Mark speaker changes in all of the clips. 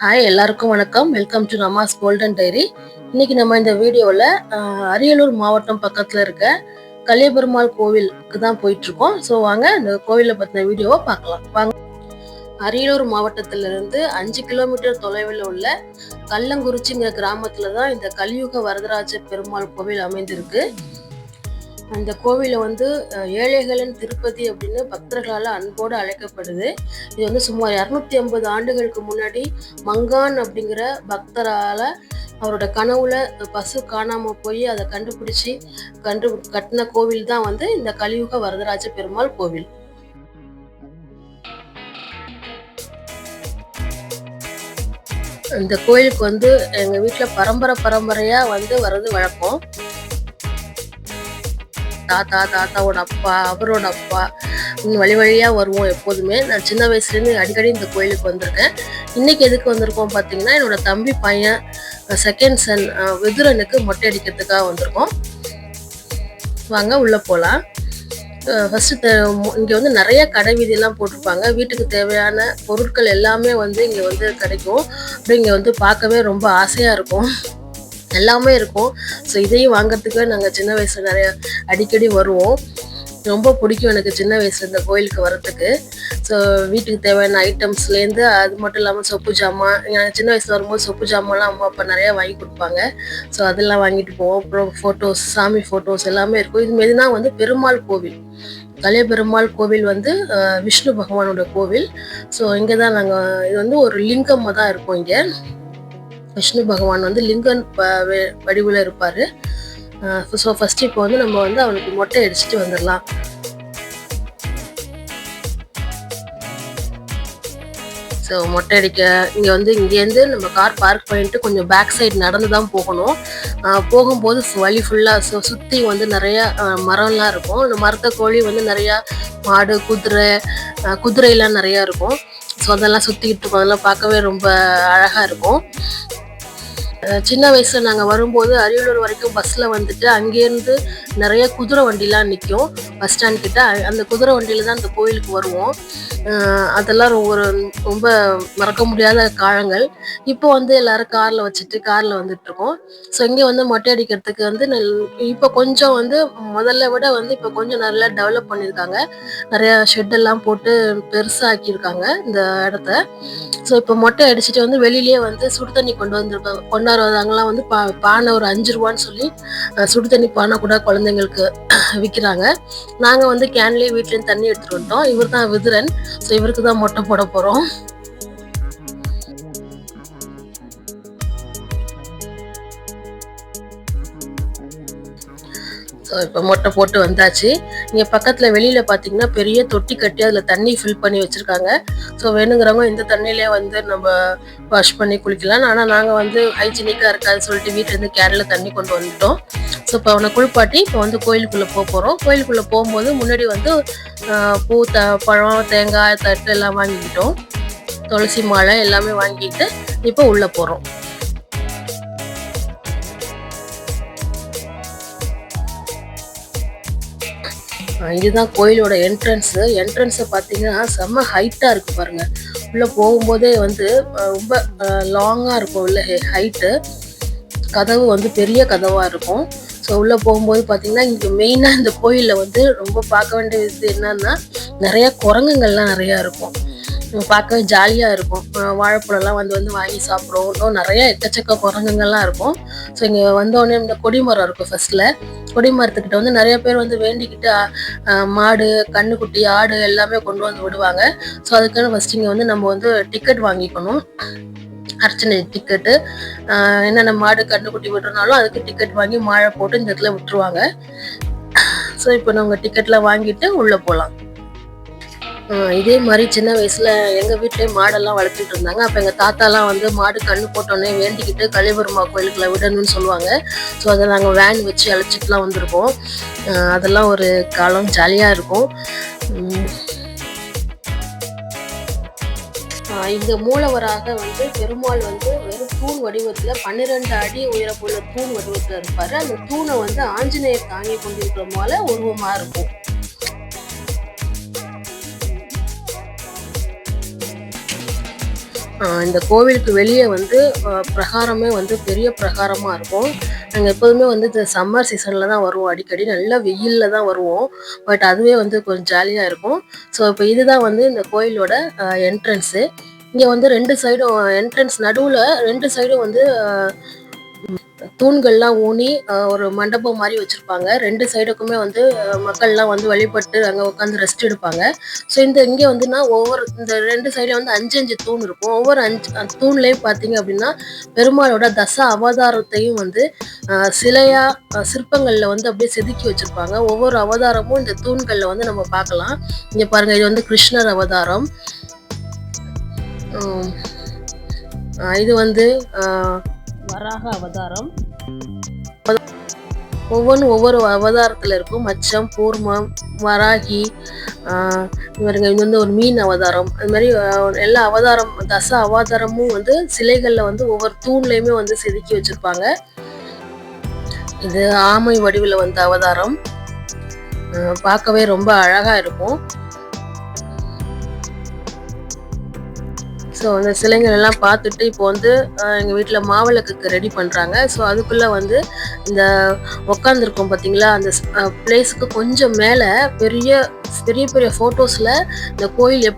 Speaker 1: Hi, எல்லாருக்கும் வணக்கம். Welcome to நமாஸ் கோல்டன் டைரி. இன்னைக்கு நம்ம இந்த வீடியோவில் அரியலூர் மாவட்டம் பக்கத்தில் இருக்க கலியபெருமாள் கோவிலுக்கு தான் போயிட்டு இருக்கோம். ஸோ வாங்க இந்த கோவிலை பற்றின வீடியோவை பார்க்கலாம். வாங்க. அரியலூர் மாவட்டத்திலிருந்து 5 கிலோமீட்டர் தொலைவில் உள்ள கல்லங்குறிச்சிங்கிற கிராமத்துல தான் இந்த கலியுக வரதராஜ பெருமாள் கோவில் அமைந்திருக்கு. அந்த கோவிலை ஏழைகளின் திருப்பதி அப்படின்னு பக்தர்களால் அன்போடு அழைக்கப்படுது. இது சுமார் 250 ஆண்டுகளுக்கு முன்னாடி மங்கான் அப்படிங்கிற பக்தரால் அவரோட கனவுல பசு காணாம போய் அதை கண்டுபிடிச்சி கட்டின கோவில் தான் இந்த கலியுக வரதராஜ பெருமாள் கோவில். இந்த கோயிலுக்கு எங்க வீட்டுல பரம்பரையா வர்றது வழக்கம். தாத்தாவோட அப்பா, அவரோட அப்பா, வழி வழியாக வருவோம் எப்போதுமே. நான் சின்ன வயசுலேருந்து அடிக்கடி இந்த கோயிலுக்கு வந்திருக்கேன். இன்னைக்கு எதுக்கு வந்திருக்கோம் பார்த்தீங்கன்னா, என்னோட தம்பி பையன் செகண்ட் சன் விதுரனுக்கு மொட்டை அடிக்கிறதுக்காக வந்திருக்கோம். வாங்க உள்ளே போகலாம். ஃபஸ்ட்டு இங்கே நிறைய கடை வீதியெல்லாம் போட்டிருப்பாங்க. வீட்டுக்கு தேவையான பொருட்கள் எல்லாமே இங்கே கிடைக்கும். அப்படி இங்கே பார்க்கவே ரொம்ப ஆசையாக இருக்கும். எல்லாமே இருக்கும். ஸோ இதையும் வாங்கிறதுக்கு நாங்கள் சின்ன வயசில் நிறைய அடிக்கடி வருவோம். ரொம்ப பிடிக்கும் எனக்கு சின்ன வயசில் இந்த கோயிலுக்கு வரத்துக்கு. ஸோ வீட்டுக்கு தேவையான ஐட்டம்ஸ்லேருந்து அது மட்டும் இல்லாமல் சொப்பு ஜாமான், நாங்கள் சின்ன வயசில் வரும்போது சொப்பு ஜாமான்லாம் அம்மா அப்பா நிறையா வாங்கி கொடுப்பாங்க. ஸோ அதெல்லாம் வாங்கிட்டு போவோம். அப்புறம் ஃபோட்டோஸ், சாமி ஃபோட்டோஸ் எல்லாமே இருக்கும். இது மாரி தான் பெருமாள் கோவில், கலிய பெருமாள் கோவில் விஷ்ணு பகவானோட கோவில். ஸோ இங்கே தான் நாங்கள் இது ஒரு லிங்கமாக தான் இருக்கும். இங்கே விஷ்ணு பகவான் லிங்கன் வடிவில் இருப்பார். ஸோ ஃபஸ்ட்டு இப்போ நம்ம அவனுக்கு மொட்டை அடிச்சுட்டு வந்துடலாம். ஸோ மொட்டை அடிக்க இங்கேருந்து நம்ம கார் பார்க் பண்ணிட்டு கொஞ்சம் பேக் சைடு நடந்து தான் போகணும். போகும்போது வழி ஃபுல்லாக சுற்றி நிறையா மரம்லாம் இருக்கும். அந்த மரத்தை கோழி நிறையா மாடு, குதிரையெல்லாம் நிறையா இருக்கும். ஸோ அதெல்லாம் சுற்றிக்கிட்டு இருக்கும். அதெல்லாம் பார்க்கவே ரொம்ப அழகாக இருக்கும். சின்ன வயசில் நாங்கள் வரும்போது அரியலூர் வரைக்கும் பஸ்ஸில் அங்கேருந்து நிறைய குதிரை வண்டிலாம் நிற்கும் பஸ் ஸ்டாண்ட் கிட்ட. அந்த குதிரை வண்டியில் தான் அந்த கோயிலுக்கு வருவோம். அதெல்லாம் ரொம்ப மறக்க முடியாத காலங்கள். இப்போ எல்லாரும் காரில் வச்சுட்டு காரில் வந்துட்டுருக்கோம். ஸோ இங்கே மொட்டை அடிக்கிறதுக்கு இப்போ கொஞ்சம் முதல்ல விட இப்போ கொஞ்சம் நல்லா டெவலப் பண்ணியிருக்காங்க. நிறையா ஷெட்டெல்லாம் போட்டு பெருசாக ஆக்கியிருக்காங்க இந்த இடத்த. ஸோ இப்போ மொட்டை அடிச்சுட்டு வெளியிலேயே சுடு தண்ணி கொண்டாடுறவங்களாம் பானை ஒரு 5 ரூபான்னு சொல்லி சுடு தண்ணி பானை கூட குழந்தைங்களுக்கு விற்கிறாங்க. நாங்கள் கேன்லேயே வீட்லேருந்து தண்ணி எடுத்துகிட்டு வந்துட்டோம். இவர் தான் விதுரன். ஸோ இவருக்கு தான் மொட்டை போட போகிறோம். ஸோ இப்போ மொட்டை போட்டு வந்தாச்சு. இங்கே பக்கத்தில் வெளியில் பார்த்தீங்கன்னா பெரிய தொட்டி கட்டி அதில் தண்ணி ஃபில் பண்ணி வச்சுருக்காங்க. ஸோ வேணுங்கிறவங்க இந்த தண்ணியிலே நம்ம வாஷ் பண்ணி குளிக்கலாம். ஆனால் நாங்கள் ஹைஜீனிக்காக இருக்காது சொல்லிட்டு வீட்டிலேருந்து கேனில் தண்ணி கொண்டு வந்துட்டோம். ஸோ இப்போ அவனை குளிப்பாட்டி இப்போ கோயிலுக்குள்ளே போகிறோம். கோயிலுக்குள்ளே போகும்போது முன்னாடி பூ, பழம், தேங்காய், தட்டு எல்லாம் வாங்கிக்கிட்டோம். துளசி மாலை எல்லாமே வாங்கிட்டு இப்போ உள்ளே போகிறோம். இதுதான் கோயிலோட என்ட்ரன்ஸை பார்த்தீங்கன்னா செம்ம ஹைட்டாக இருக்குது பாருங்கள். உள்ளே போகும்போதே ரொம்ப லாங்காக இருக்கும். உள்ள ஹைட்டு கதவு பெரிய கதவாக இருக்கும். ஸோ உள்ளே போகும்போது பார்த்தீங்கன்னா இங்கே மெயினாக இந்த கோயிலில் ரொம்ப பார்க்க வேண்டிய இது என்னன்னா, நிறையா குரங்குங்கள்லாம் நிறையா இருக்கும். பார்க்கவே ஜாலியாக இருக்கும். வாழைப்பழம்லாம் வாங்கி சாப்பிட்றோம். இன்னும் நிறையா எக்கச்சக்க குரங்குங்கள்லாம் இருக்கும். ஸோ இங்கே வந்தோடனே இந்த கொடிமரம் இருக்கும். ஃபஸ்ட்டில் கொடிமரத்துக்கிட்ட நிறைய பேர் வேண்டிக்கிட்டு மாடு, கண்ணுக்குட்டி, ஆடு எல்லாமே கொண்டு விடுவாங்க. ஸோ அதுக்கான ஃபஸ்ட் இங்கே நம்ம டிக்கெட் வாங்கிக்கணும். அர்ச்சனை டிக்கெட்டு. என்னென்ன மாடு, கண்ணுக்குட்டி விட்டுறனாலும் அதுக்கு டிக்கெட் வாங்கி மாழை போட்டு இந்த இடத்துல விட்டுருவாங்க. ஸோ இப்போ நம்ம டிக்கெட்லாம் வாங்கிட்டு உள்ளே போகலாம். இதே மாதிரி சின்ன வயசில் எங்கள் வீட்டிலே மாடெல்லாம் வளர்த்துட்டு இருந்தாங்க. அப்போ எங்கள் தாத்தாலாம் மாடு கண்ணு போட்டோன்னே வேண்டிக்கிட்டு கலியபெருமா கோயிலுக்குள்ள விடணும்னு சொல்லுவாங்க. ஸோ அதை நாங்கள் வேன் வச்சு அழைச்சிட்டுலாம் வந்திருக்கோம். அதெல்லாம் ஒரு காலம் ஜாலியாக இருக்கும். இந்த மூலவராக பெருமாள் வெறும் தூண் வடிவத்தில் 12 அடி உயரப்புள்ள தூண் வடிவத்தில் இருப்பார். அந்த தூணை ஆஞ்சநேயர் தாங்கி கொண்டிருக்கிற போல உருவமாக இருக்கும். இந்த கோவிலுக்கு வெளியே வந்து பிரகாரமே வந்து பெரிய பிரகாரமாக இருக்கும். நாங்கள் எப்போதுமே வந்து இந்த சம்மர் சீசனில் தான் வருவோம். அடிக்கடி நல்லா வெயிலில் தான் வருவோம். பட் அதுவே வந்து கொஞ்சம் ஜாலியாக இருக்கும். ஸோ இப்போ இதுதான் வந்து இந்த கோயிலோட என்ட்ரன்ஸு. இங்கே வந்து 2 சைடும் என்ட்ரன்ஸ் நடுவில் 2 சைடும் வந்து தூண்கள்லாம் ஊனி ஒரு மண்டபம் மாதிரி வச்சுருப்பாங்க. 2 சைடுக்குமே வந்து மக்கள்லாம் வந்து வழிபட்டு அங்கே உட்காந்து ரெஸ்ட் எடுப்பாங்க. ஸோ இங்கே வந்துன்னா ஒவ்வொரு இந்த 2 சைடில் வந்து 5 தூண் இருக்கும். ஒவ்வொரு தூண்லேயும் பார்த்தீங்க அப்படின்னா பெருமாளோட அவதாரத்தையும் வந்து சிற்பங்களில் வந்து அப்படியே செதுக்கி வச்சுருப்பாங்க. ஒவ்வொரு அவதாரமும் இந்த தூண்களில் வந்து நம்ம பார்க்கலாம். இங்கே பாருங்கள், இது வந்து கிருஷ்ணர் அவதாரம். இது வந்து வராக அவதாரம். ஒவ்வொன்றும் ஒவ்வொரு அவதாரத்தில் இருக்கும். மச்சம், கூர்மம், வராகி, இவருங்க இது வந்து ஒரு மீன் அவதாரம். அது மாதிரி எல்லா அவதாரம் அவதாரமும் வந்து சிலைகளில் வந்து ஒவ்வொரு தூண்லையுமே வந்து செதுக்கி வச்சிருப்பாங்க. இது ஆமை வடிவில் வந்த அவதாரம். பார்க்கவே ரொம்ப அழகா இருக்கும். ஸோ அந்த சிலைகள் எல்லாம் பார்த்துட்டு இப்போ வந்து எங்கள் வீட்டில் மாவிளக்குக்கு ரெடி பண்ணுறாங்க. ஸோ அதுக்குள்ளே வந்து இந்த உக்காந்துருக்கோம் பார்த்தீங்களா, அந்த பிளேஸுக்கு கொஞ்சம் மேலே பெரிய பெரிய பெரிய ஃபோட்டோஸில் இந்த கோயில்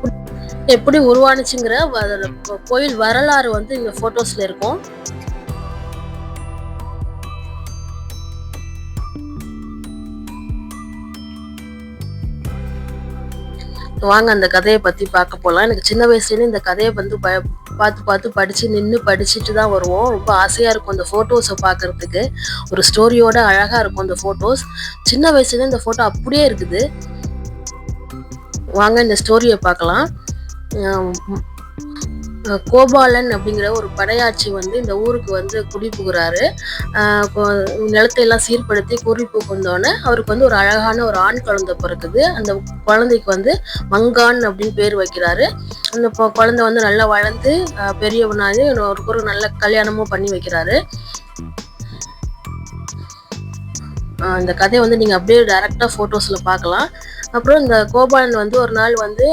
Speaker 1: எப்படி உருவானுச்சுங்கிற கோயில் வரலாறு வந்து இந்த ஃபோட்டோஸில் இருக்கும். வாங்க அந்த கதையை பற்றி பார்க்க போகலாம். எனக்கு சின்ன வயசுலேருந்து இந்த கதையை வந்து பார்த்து நின்று படிச்சுட்டு தான் வருவோம். ரொம்ப ஆசையாக இருக்கும் அந்த ஃபோட்டோஸை பார்க்குறதுக்கு. ஒரு ஸ்டோரியோட அழகாக இருக்கும் அந்த ஃபோட்டோஸ். சின்ன வயசுலேருந்து இந்த ஃபோட்டோ அப்படியே இருக்குது. வாங்க இந்த ஸ்டோரியை பார்க்கலாம். கோபாலன் அப்படிங்கிற ஒரு படையாட்சி வந்து இந்த ஊருக்கு வந்து குடிபுகுறாரு. நிலத்தையெல்லாம் சீர்படுத்தி குடிபுகுந்தோடனே அவருக்கு வந்து ஒரு அழகான ஒரு ஆண் குழந்தை பிறக்குது. அந்த குழந்தைக்கு வந்து மங்கான் அப்படின்னு பேர் வைக்கிறாரு. அந்த குழந்தை வந்து நல்லா வளர்ந்து பெரியவனாகி ஒரு நல்ல கல்யாணமும் பண்ணி வைக்கிறாரு. இந்த கதையை வந்து நீங்கள் அப்படியே டைரெக்டாக ஃபோட்டோஸில் பார்க்கலாம். அப்புறம் இந்த கோபாலன் வந்து ஒரு நாள் வந்து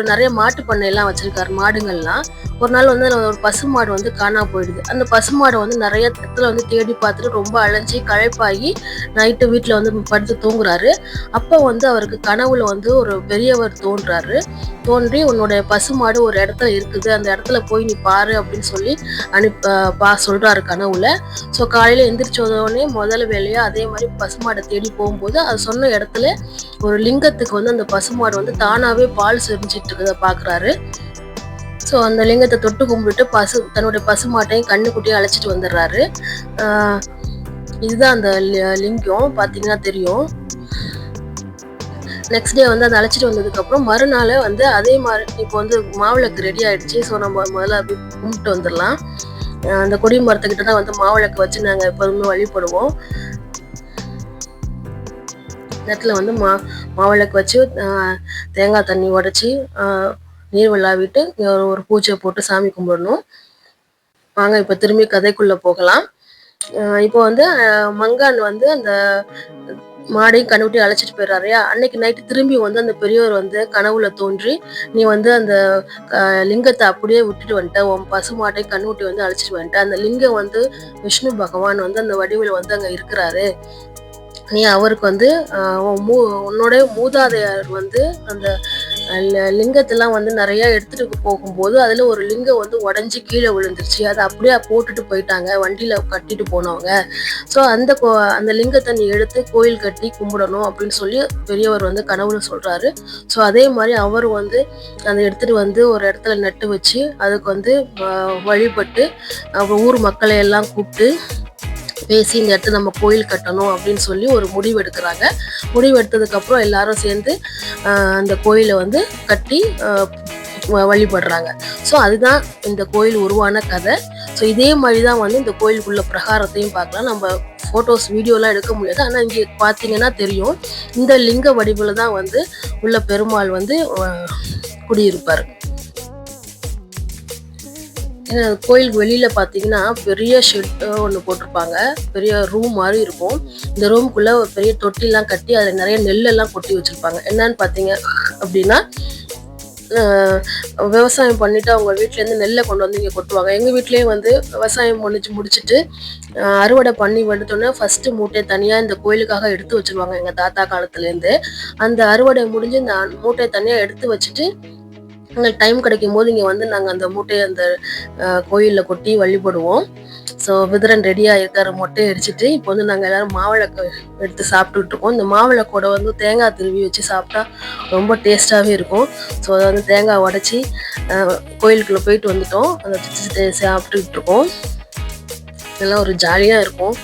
Speaker 1: நிறைய மாட்டு பண்ணையெல்லாம் வச்சுருக்காரு, மாடுங்கள்லாம். ஒரு நாள் வந்து ஒரு பசுமாடு வந்து காணா போயிடுது. அந்த பசுமாடை வந்து நிறைய இடத்துல வந்து தேடி பார்த்துட்டு ரொம்ப அலைஞ்சி களைப்பாகி நைட்டு வீட்டில் வந்து படுத்து தூங்குறாரு. அப்போ வந்து அவருக்கு கனவுல வந்து ஒரு பெரியவர் தோன்றி உன்னுடைய பசுமாடு ஒரு இடத்துல இருக்குது, அந்த இடத்துல போய் நீ பாரு அப்படின்னு சொல்லி சொல்றாரு கனவுல. ஸோ காலையில் எந்திரிச்சோடனே முதல் வேலையாக அதே மாதிரி பசுமாடை தேடி போகும்போது அது சொன்ன இடத்துல ஒரு லிங்கத்துக்கு வந்து அந்த பசுமாடு வந்து தானாகவே பால் செறிஞ்சிட்டு இருக்கிறத பார்க்குறாரு. ஸோ அந்த லிங்கத்தை தொட்டு கும்பிட்டு தன்னுடைய பசுமாட்டையும் கண்ணுக்குட்டியும் அழைச்சிட்டு வந்துடுறாரு. இதுதான் அந்த லிங்கம், பார்த்தீங்கன்னா தெரியும். நெக்ஸ்ட் டே வந்து அதை அழைச்சிட்டு வந்ததுக்கப்புறம் மறுநாள் வந்து அதே மாதிரி இப்போ வந்து மாவிளக்கு ரெடி ஆகிடுச்சு. ஸோ நம்ம முதல்ல அப்படி கும்பிட்டு வந்துடலாம். அந்த கொடி மரத்துக்கிட்ட தான் வந்து மாவிளக்கு வச்சு நாங்கள் எப்போதுமே வழிபடுவோம். இடத்துல வந்து மாவிளக்கு வச்சு தேங்காய் தண்ணி உடைச்சி நீர் விழாவிட்டு ஒரு பூஜை போட்டு சாமி கும்பிடணும். வாங்க இப்போ திரும்பி கதைக்குள்ளே போகலாம். இப்போ வந்து மங்கான் வந்து அந்த மாடையும் கண்ணுட்டி அழைச்சிட்டு போயிடுறாரு. அன்னைக்கு நைட்டு திரும்பி வந்து அந்த பெரியவர் வந்து கனவுல தோன்றி, நீ வந்து அந்த லிங்கத்தை அப்படியே விட்டுட்டு வந்துட்ட, உன் பசு மாட்டையும் கண்ணுட்டி வந்து அழைச்சிட்டு வந்துட்ட. அந்த லிங்கம் வந்து விஷ்ணு பகவான் வந்து அந்த வடிவில் வந்து அங்கே இருக்கிறாரு. நீ அவருக்கு வந்து உன்னோட மூதாதையார் வந்து அந்த லிங்கத்தெல்லாம் வந்து நிறைய எடுத்துட்டு போகும்போது அதுல ஒரு லிங்கம் வந்து உடஞ்சி கீழே விழுந்துருச்சு. அதை அப்படியே போட்டுட்டு போயிட்டாங்க வண்டியில கட்டிட்டு போனவங்க. ஸோ அந்த லிங்கத்தை நீ எடுத்து கோயில் கட்டி கும்பிடணும் அப்படின்னு சொல்லி பெரியவர் வந்து கனவுல சொல்றாரு. ஸோ அதே மாதிரி அவர் வந்து அதை எடுத்துட்டு வந்து ஒரு இடத்துல நட்டு வச்சு அதுக்கு வந்து வழிபட்டு ஊர் மக்களை எல்லாம் கூப்பிட்டு பேசி இந்த இடத்துல நம்ம கோயில் கட்டணும் அப்படின்னு சொல்லி ஒரு முடிவு எடுக்கிறாங்க. முடிவு எடுத்ததுக்கப்புறம் எல்லாரும் சேர்ந்து அந்த கோயிலை வந்து கட்டி வழிபடுறாங்க. ஸோ அதுதான் இந்த கோயில் உருவான கதை. ஸோ இதே மாதிரி தான் வந்து இந்த கோயிலுக்குள்ள பிரகாரத்தையும் பார்க்கலாம். நம்ம ஃபோட்டோஸ் வீடியோலாம் எடுக்க முடியாது, ஆனால் இங்கே பார்த்தீங்கன்னா தெரியும். இந்த லிங்க வடிவில் தான் வந்து உள்ள பெருமாள் வந்து குடியிருப்பார். கோயிலுக்கு வெளியில பார்த்தீங்கன்னா பெரிய ஷெட் ஒன்று போட்டிருப்பாங்க, பெரிய ரூம் மாதிரி இருக்கும். இந்த ரூமுக்குள்ள ஒரு பெரிய தொட்டிலாம் கட்டி அதில் நிறைய நெல்லெல்லாம் கொட்டி வச்சிருப்பாங்க. என்னன்னு பார்த்தீங்க அப்படின்னா விவசாயம் பண்ணிவிட்டு அவங்க வீட்டிலேருந்து நெல்லை கொண்டு வந்து இங்கே கொட்டுவாங்க. எங்கள் வீட்லேயே வந்து விவசாயம் முடிச்சுட்டு அறுவடை பண்ணி வந்துட்டோன்னே ஃபஸ்ட்டு மூட்டையை தனியாக இந்த கோயிலுக்காக எடுத்து வச்சுருவாங்க எங்கள் தாத்தா காலத்துலேருந்து. அந்த அறுவடை முடிஞ்சு இந்த மூட்டையை தனியாக எடுத்து வச்சுட்டு எங்களுக்கு டைம் கிடைக்கும் போது இங்கே வந்து நாங்கள் அந்த மூட்டையை அந்த கோயிலில் கொட்டி வழிபடுவோம். ஸோ விதரன் ரெடியாக இருக்கிற மொட்டையை அடிச்சுட்டு இப்போ வந்து நாங்கள் எல்லோரும் மாவிளக்கு எடுத்து சாப்பிட்டுட்டு இருக்கோம். இந்த மாவிளக்கோட வந்து தேங்காய் திருவி வச்சு சாப்பிட்டா ரொம்ப டேஸ்ட்டாகவே இருக்கும். ஸோ அதை வந்து தேங்காய் உடச்சி கோயிலுக்குள்ளே போயிட்டு வந்துட்டோம். அதை வச்சு சாப்பிட்டுக்கிட்டு இருக்கோம். இதெல்லாம் ஒரு ஜாலியாக இருக்கும்.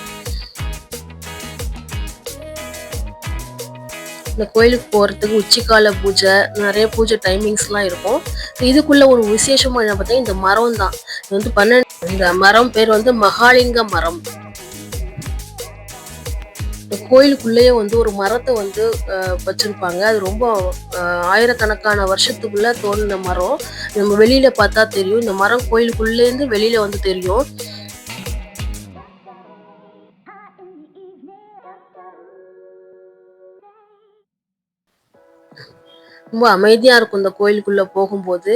Speaker 1: இந்த கோயிலுக்கு போகிறதுக்கு உச்சிக்கால பூஜை, நிறைய பூஜை டைமிங்ஸ்லாம் இருக்கும். இதுக்குள்ள ஒரு விசேஷமாக என்ன பார்த்தீங்கன்னா இந்த மரம் தான். இது வந்து இந்த மரம் பேர் வந்து மகாலிங்க மரம். இந்த கோயிலுக்குள்ளேயே வந்து ஒரு மரத்தை வந்து வச்சிருப்பாங்க. அது ரொம்ப ஆயிரக்கணக்கான வருஷத்துக்குள்ள தோன்றின மரம். நம்ம வெளியில பார்த்தா தெரியும். இந்த மரம் கோயிலுக்குள்ளேருந்து வெளியில வந்து தெரியும். ரொம்ப அமைதியாக இருக்கும் இந்த கோயிலுக்குள்ளே போகும்போது.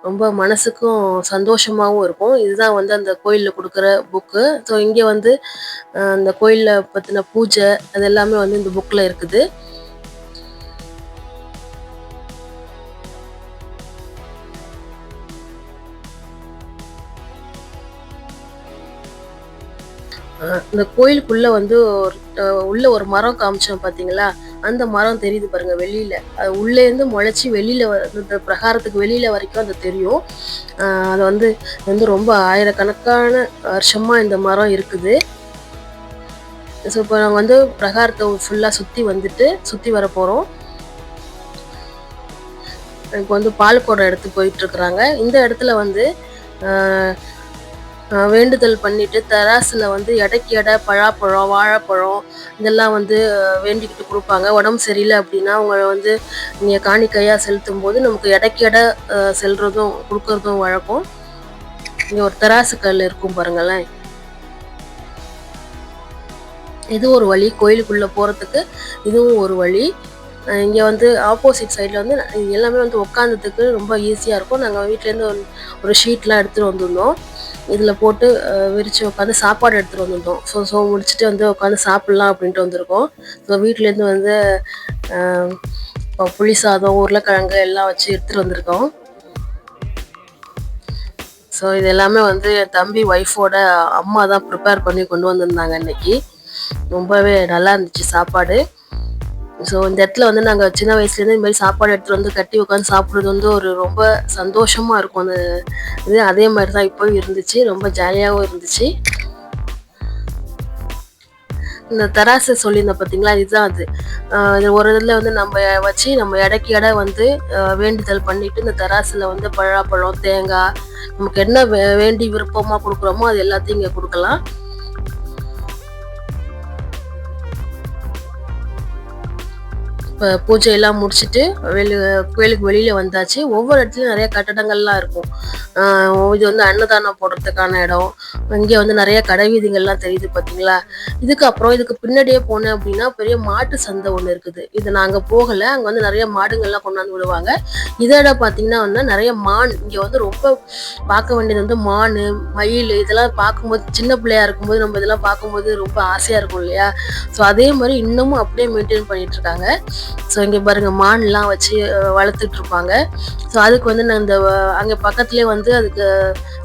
Speaker 1: ரொம்ப மனசுக்கும் சந்தோஷமாகவும் இருக்கும். இதுதான் வந்து அந்த கோயிலில் கொடுக்குற புக்கு. ஸோ இங்கே வந்து அந்த கோயிலில் பற்றின பூஜை அது எல்லாமே வந்து இந்த புக்கில் இருக்குது. இந்த கோயிலுக்குள்ள வந்து உள்ள ஒரு மரம் காமிச்சோம் பார்த்தீங்களா, அந்த மரம் தெரியுது பாருங்க வெளியில. அது உள்ளேருந்து முளைச்சி வெளியில இந்த பிரகாரத்துக்கு வெளியில வரைக்கும் அது தெரியும். அது வந்து ரொம்ப ஆயிரக்கணக்கான வருஷமா இந்த மரம் இருக்குது. ஸோ இப்போ நாங்கள் வந்து பிரகாரத்தை ஃபுல்லாக சுற்றி வர போகிறோம். இப்போ வந்து பால் குடம் எடுத்து போயிட்டு இருக்கிறாங்க. இந்த இடத்துல வந்து வேண்டுதல் பண்ணிட்டு தராசில் வந்து எடைக்கு எடை பழாப்பழம், வாழைப்பழம் இதெல்லாம் வந்து வேண்டிக்கிட்டு கொடுப்பாங்க. உடம்பு சரியில்லை அப்படின்னா அவங்க வந்து நீங்கள் காணிக்கையாக செலுத்தும் போது நமக்கு எடைக்கு எடை செல்றதும் கொடுக்கறதும் வழக்கம். இங்கே ஒரு தராசு கல் இருக்கும் பாருங்களேன். இது ஒரு வழி, கோயிலுக்குள்ளே போகிறதுக்கு இதுவும் ஒரு வழி. இங்கே வந்து ஆப்போசிட் சைடில் வந்து எல்லாமே வந்து உட்காந்ததுக்கு ரொம்ப ஈஸியாக இருக்கும். நாங்கள் வீட்டிலேருந்து ஒரு ஷீட்லாம் எடுத்துகிட்டு வந்திருந்தோம். இதில் போட்டு விரித்து உட்காந்து சாப்பாடு எடுத்துகிட்டு வந்திருந்தோம். ஸோ முடிச்சுட்டு வந்து உட்காந்து சாப்பிட்லாம் அப்படின்ட்டு வந்திருக்கோம். ஸோ வீட்டிலேருந்து வந்து புளி சாதம், உருளைக்கிழங்கு எல்லாம் வச்சு எடுத்துகிட்டு வந்திருக்கோம். ஸோ இது எல்லாமே வந்து என் தம்பி ஒய்ஃபோட அம்மா தான் ப்ரிப்பேர் பண்ணி கொண்டு வந்திருந்தாங்க இன்னைக்கு. ரொம்பவே நல்லா இருந்துச்சு சாப்பாடு. ஸோ இந்த இடத்துல வந்து நாங்கள் சின்ன வயசுலேருந்து இந்த மாதிரி சாப்பாடு எடுத்துகிட்டு வந்து கட்டி உட்காந்து சாப்பிட்றது வந்து ஒரு ரொம்ப சந்தோஷமாக இருக்கும். அந்த இது அதே மாதிரி தான் இப்போவும் இருந்துச்சு. ரொம்ப ஜாலியாகவும் இருந்துச்சு. இந்த தராசு சொல்லியிருந்தேன் பார்த்தீங்களா, இதுதான் அது. ஒரு இதில் வந்து நம்ம வச்சு நம்ம எடைக்கு எடை வந்து வேண்டுதல் பண்ணிவிட்டு இந்த தராசில் வந்து பழாப்பழம், தேங்காய் நமக்கு என்ன வேண்டி விருப்பமாக கொடுக்குறோமோ அது எல்லாத்தையும் இங்கே கொடுக்கலாம். இப்போ பூஜையெல்லாம் முடிச்சுட்டு கோயிலுக்கு வெளியில் வந்தாச்சு. ஒவ்வொரு இடத்துலையும் நிறைய கட்டடங்கள்லாம் இருக்கும். இது வந்து அன்னதானம் போடுறதுக்கான இடம். இங்கே வந்து நிறைய கடை வீதிகள்லாம் தெரியுது பார்த்தீங்களா. இதுக்கு பின்னாடியே போனேன் அப்படின்னா பெரிய மாட்டு சந்தை ஒன்று இருக்குது. இது நாங்கள் போகலை. அங்கே வந்து நிறைய மாடுங்கள்லாம் கொண்டாந்து விடுவாங்க. இதோட பார்த்தீங்கன்னா வந்து நிறைய மான். இங்கே வந்து ரொம்ப பார்க்க வேண்டியது வந்து மான், மயில் இதெல்லாம் பார்க்கும்போது சின்ன பிள்ளையா இருக்கும்போது நம்ம இதெல்லாம் பார்க்கும்போது ரொம்ப ஆசையாக இருக்கும் இல்லையா. ஸோ அதே மாதிரி இன்னமும் அப்படியே மெயின்டைன் பண்ணிட்டு இருக்காங்க. ஸோ இங்கே பாருங்கள் மான்லாம் வச்சு வளர்த்துட்டு இருப்பாங்க. ஸோ அதுக்கு வந்து நான் அங்கே பக்கத்துலேயே வந்து அதுக்கு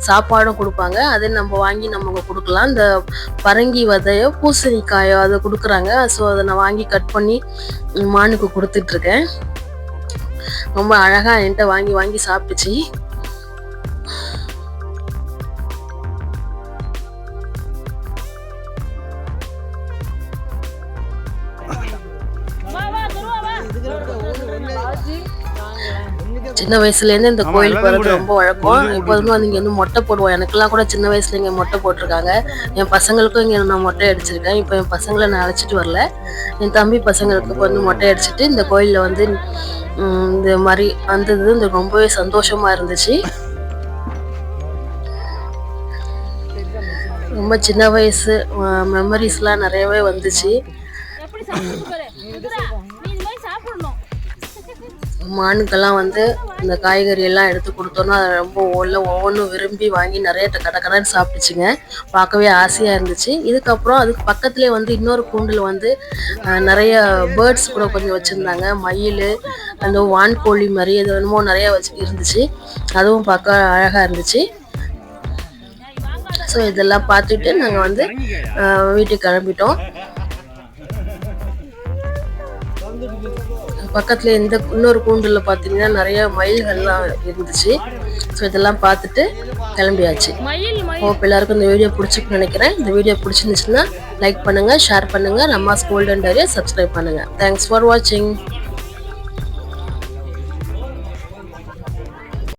Speaker 1: சாப்பாடும் கொடுப்பாங்க. அதை நம்ம வாங்கி நம்ம கொடுக்கலாம். இந்த பரங்கி விதையோ பூசணிக்காயோ அதை கொடுக்குறாங்க. ஸோ அதை நான் வாங்கி கட் பண்ணி மானுக்கு கொடுத்துட்ருக்கேன். ரொம்ப அழகாக என்கிட்ட வாங்கி சாப்பிட்டுச்சு. சின்ன வயசுலேருந்து இந்த கோயில் போகிறது ரொம்ப வழக்கம். எப்போதுமே வந்து இங்கே வந்து மொட்டை போடுவோம். எனக்கெல்லாம் கூட சின்ன வயசுல இங்கே மொட்டை போட்டிருக்காங்க. என் பசங்களுக்கும் இங்கே நான் மொட்டை அடிச்சிருக்கேன். இப்போ என் பசங்களை நான் அழைச்சிட்டு வரல. என் தம்பி பசங்களுக்கு வந்து மொட்டை அடிச்சுட்டு இந்த கோயிலில் வந்து இந்த மாதிரி வந்தது இந்த ரொம்பவே சந்தோஷமா இருந்துச்சு. ரொம்ப சின்ன வயசு மெமரிஸ்லாம் நிறையவே வந்துச்சு. மானுக்கெல்லாம் வந்து இந்த காய்கறி எல்லாம் எடுத்து கொடுத்தோன்னா ரொம்ப ஒவ்வொன்றும் விரும்பி வாங்கி நிறைய கடன்னு சாப்பிட்டுச்சுங்க. பார்க்கவே ஆசையாக இருந்துச்சு. இதுக்கப்புறம் அதுக்கு பக்கத்துலேயே வந்து இன்னொரு கூண்டில் வந்து நிறைய பேர்ட்ஸ் கூட கொஞ்சம் வச்சுருந்தாங்க. மயில், அந்த வான்கோழி மாதிரி அது என்னமோ நிறைய இருந்துச்சு. அதுவும் பார்க்க அழகாக இருந்துச்சு. ஸோ இதெல்லாம் பார்த்துட்டு நாங்கள் வந்து வீட்டுக்கு கிளம்பிட்டோம். பக்கத்தில் இன்னொரு கூண்டில் பார்த்தீங்கன்னா நிறைய மயில்கள்லாம் இருந்துச்சு. ஸோ இதெல்லாம் பார்த்துட்டு கிளம்பியாச்சு. ஹோப் எல்லாருக்கும் இந்த வீடியோ பிடிச்சிருக்குன்னு நினைக்கிறேன். இந்த வீடியோ பிடிச்சிருந்துச்சுன்னா லைக் பண்ணுங்கள், ஷேர் பண்ணுங்கள், ரம்மாஸ் கோல்டன் டைரியை சப்ஸ்கிரைப் பண்ணுங்கள். தேங்க்ஸ் ஃபார் வாட்சிங்.